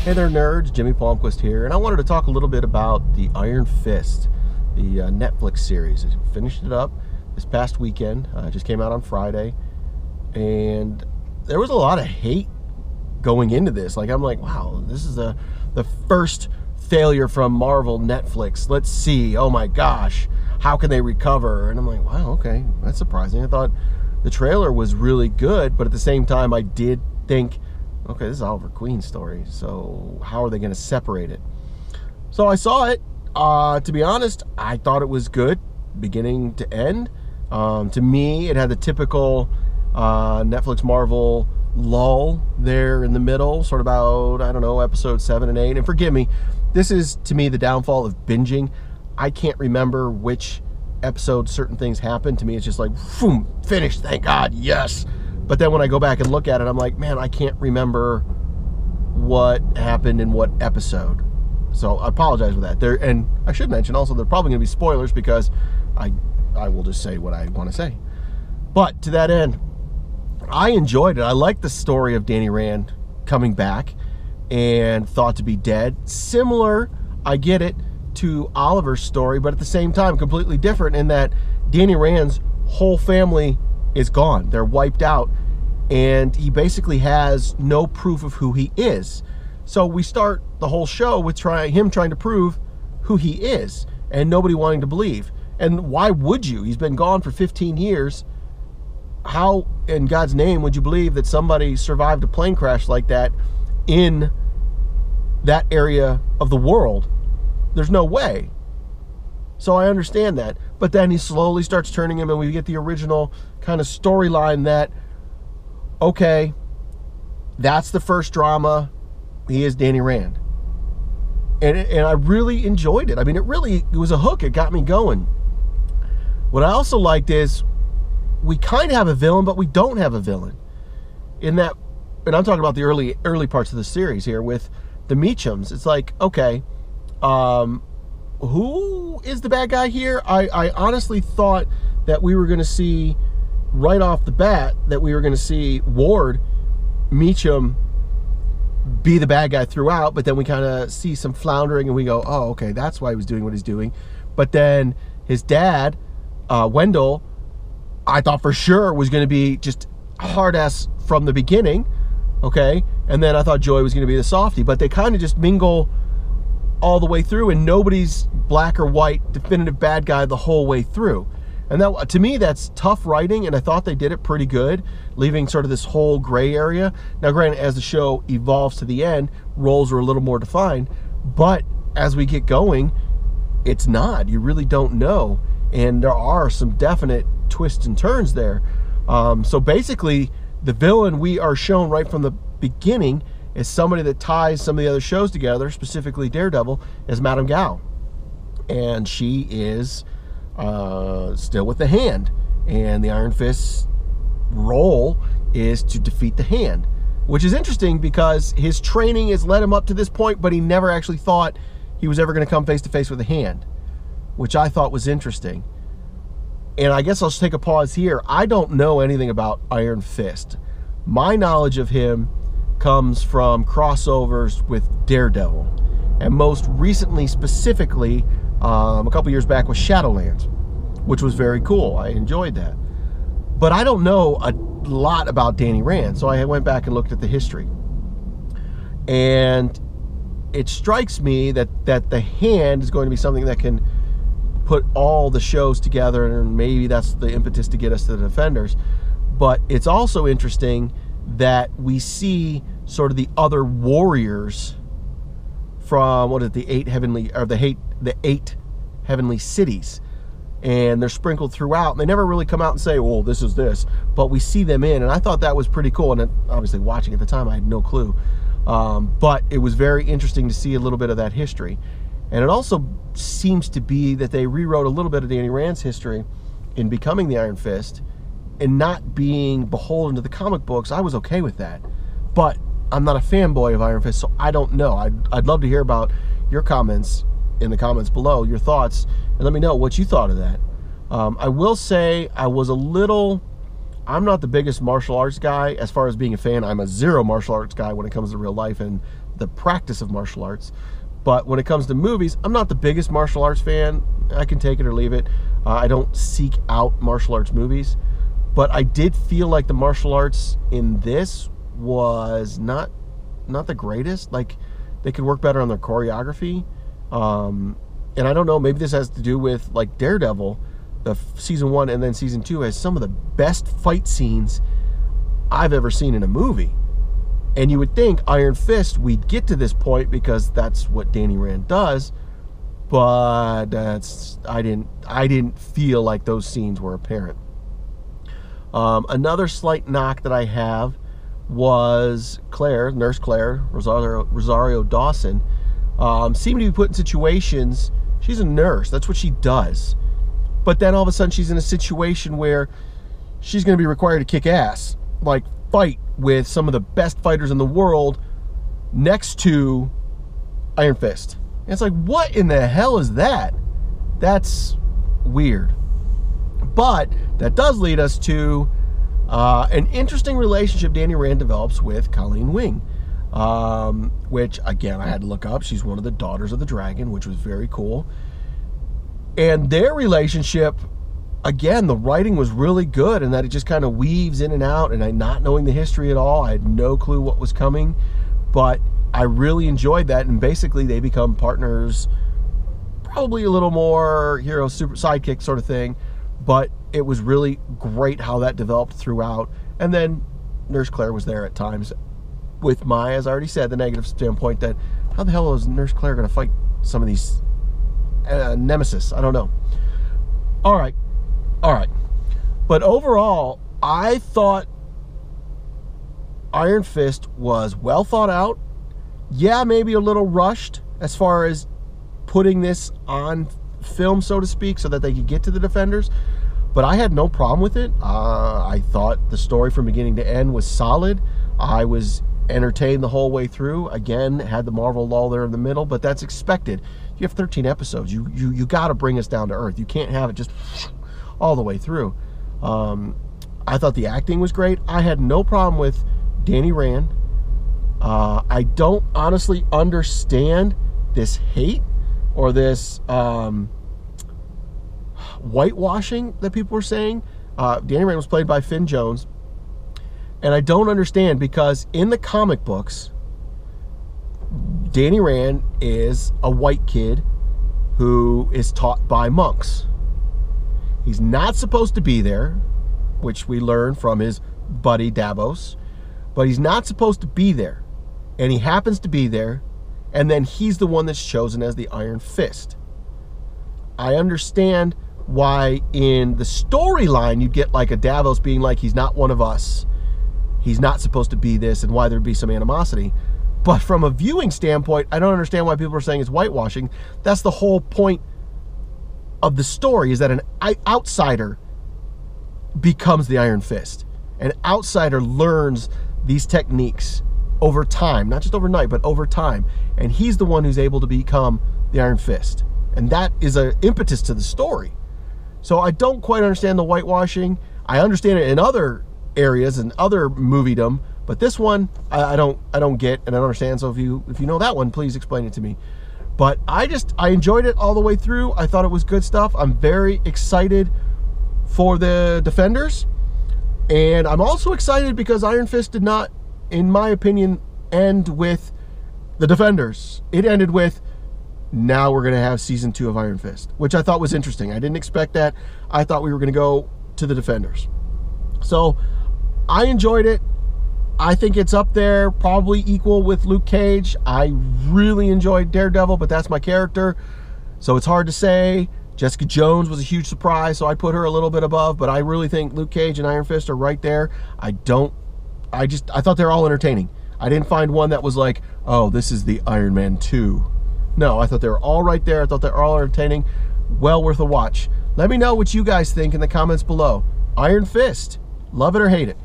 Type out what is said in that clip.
Hey there, nerds. Jimmy Palmquist here, and I wanted to talk a little bit about the Iron Fist, the Netflix series. I finished it up this past weekend. It just came out on Friday, and there was a lot of hate going into this. Like, I'm like, wow, this is the first failure from Marvel Netflix. Let's see. Oh my gosh, how can they recover? And I'm like, wow, okay, that's surprising. I thought the trailer was really good, but at the same time, I did think, okay, this is Oliver Queen's story, so how are they going to separate it? So I saw it. To be honest, I thought it was good, beginning to end. To me, it had the typical Netflix Marvel lull there in the middle, sort of about, I don't know, episode 7 and 8. And forgive me, this is, to me, the downfall of binging. I can't remember which episode certain things happened. To me, it's just like, boom, finished, thank God, yes. But then when I go back and look at it, I'm like, man, I can't remember what happened in what episode. So I apologize for that. And I should mention also, there are probably going to be spoilers because I will just say what I want to say. But to that end, I enjoyed it. I liked the story of Danny Rand coming back and thought to be dead. Similar, I get it, to Oliver's story, but at the same time, completely different in that Danny Rand's whole family is gone. They're wiped out, and he basically has no proof of who he is. So we start the whole show with him trying to prove who he is, and nobody wanting to believe. And why would you? He's been gone for 15 years. How in God's name would you believe that somebody survived a plane crash like that in that area of the world? There's no way. So I understand that. But then he slowly starts turning him, and we get the original kind of storyline that, okay, that's the first drama. He is Danny Rand. And I really enjoyed it. I mean, it was a hook. It got me going. What I also liked is we kind of have a villain, but we don't have a villain. In that, and I'm talking about the early parts of the series here with the Meachums. It's like, okay, who is the bad guy here? I honestly thought that we were going to see, right off the bat, that we were going to see Ward Meachum be the bad guy throughout, but then we kind of see some floundering and we go, oh, okay, that's why he was doing what he's doing. But then his dad, Wendell, I thought for sure was going to be just hard-ass from the beginning, okay? And then I thought Joy was going to be the softie, but they kind of just mingle all the way through, and nobody's black or white definitive bad guy the whole way through. And that, to me, that's tough writing, and I thought they did it pretty good, leaving sort of this whole gray area. Now, granted, as the show evolves to the end, roles are a little more defined, but as we get going, it's not. You really don't know, and there are some definite twists and turns there. So basically, the villain we are shown right from the beginning is somebody that ties some of the other shows together, specifically Daredevil, is Madame Gao. And she is still with the Hand. And the Iron Fist's role is to defeat the Hand. Which is interesting because his training has led him up to this point, but he never actually thought he was ever going to come face to face with the Hand. Which I thought was interesting. And I guess I'll just take a pause here. I don't know anything about Iron Fist. My knowledge of him comes from crossovers with Daredevil, and most recently, specifically, a couple years back with Shadowlands, which was very cool. I enjoyed that. But I don't know a lot about Danny Rand, so I went back and looked at the history. And it strikes me that the Hand is going to be something that can put all the shows together, and maybe that's the impetus to get us to the Defenders. But it's also interesting that we see sort of the other warriors from, what is it, the eight heavenly cities, and they're sprinkled throughout. They never really come out and say, well, this is this, but we see them in, and I thought that was pretty cool. And obviously watching at the time, I had no clue, but it was very interesting to see a little bit of that history. And it also seems to be that they rewrote a little bit of Danny Rand's history in becoming the Iron Fist and not being beholden to the comic books. I was okay with that, but I'm not a fanboy of Iron Fist, so I don't know. I'd love to hear about your comments in the comments below, your thoughts, and let me know what you thought of that. I will say I was a little I'm not the biggest martial arts guy. As far as being a fan, I'm a zero martial arts guy when it comes to real life and the practice of martial arts. But when it comes to movies, I'm not the biggest martial arts fan. I can take it or leave it. I don't seek out martial arts movies. But I did feel like the martial arts in this was not the greatest. Like, they could work better on their choreography. And I don't know, maybe this has to do with, like, Daredevil, the season 1 and then season 2 has some of the best fight scenes I've ever seen in a movie. And you would think Iron Fist, we'd get to this point because that's what Danny Rand does, but I didn't feel like those scenes were apparent. Another slight knock that I have was Claire, Nurse Claire, Rosario Dawson, seemed to be put in situations, she's a nurse, that's what she does. But then all of a sudden she's in a situation where she's going to be required to kick ass, like fight with some of the best fighters in the world next to Iron Fist. And it's like, what in the hell is that? That's weird. But that does lead us to an interesting relationship Danny Rand develops with Colleen Wing, which, again, I had to look up. She's one of the daughters of the dragon, which was very cool. And their relationship, again, the writing was really good, and that it just kind of weaves in and out, and I, not knowing the history at all, I had no clue what was coming, but I really enjoyed that, and basically they become partners, probably a little more hero super sidekick sort of thing, but it was really great how that developed throughout. And then Nurse Claire was there at times with my, as I already said, the negative standpoint that how the hell is Nurse Claire going to fight some of these nemesis? I don't know. All right. But overall, I thought Iron Fist was well thought out. Yeah, maybe a little rushed as far as putting this on film, so to speak, so that they could get to the Defenders. But I had no problem with it. I thought the story from beginning to end was solid. I was entertained the whole way through. Again, had the Marvel lull there in the middle, but that's expected. You have 13 episodes. You got to bring us down to earth. You can't have it just all the way through. I thought the acting was great. I had no problem with Danny Rand. I don't honestly understand this hate or this whitewashing that people were saying. Danny Rand was played by Finn Jones, and I don't understand, because in the comic books, Danny Rand is a white kid who is taught by monks. He's not supposed to be there, which we learn from his buddy Davos, but he's not supposed to be there, and he happens to be there, and then he's the one that's chosen as the Iron Fist. I understand why in the storyline you'd get like a Davos being like, he's not one of us, he's not supposed to be this, and why there'd be some animosity. But from a viewing standpoint, I don't understand why people are saying it's whitewashing. That's the whole point of the story, is that an outsider becomes the Iron Fist. An outsider learns these techniques over time, not just overnight, but over time. And he's the one who's able to become the Iron Fist. And that is an impetus to the story. So I don't quite understand the whitewashing. I understand it in other areas and other moviedom, but this one I don't get, and I don't understand. So if you know that one, please explain it to me. But I enjoyed it all the way through. I thought it was good stuff. I'm very excited for the Defenders, and I'm also excited because Iron Fist did not, in my opinion, end with the Defenders. It ended with, now we're going to have season 2 of Iron Fist, which I thought was interesting. I didn't expect that. I thought we were going to go to the Defenders. So I enjoyed it. I think it's up there, probably equal with Luke Cage. I really enjoyed Daredevil, but that's my character, so it's hard to say. Jessica Jones was a huge surprise, so I put her a little bit above, but I really think Luke Cage and Iron Fist are right there. I thought they were all entertaining. I didn't find one that was like, oh, this is the Iron Man 2. No, I thought they were all right there. I thought they were all entertaining. Well worth a watch. Let me know what you guys think in the comments below. Iron Fist, love it or hate it.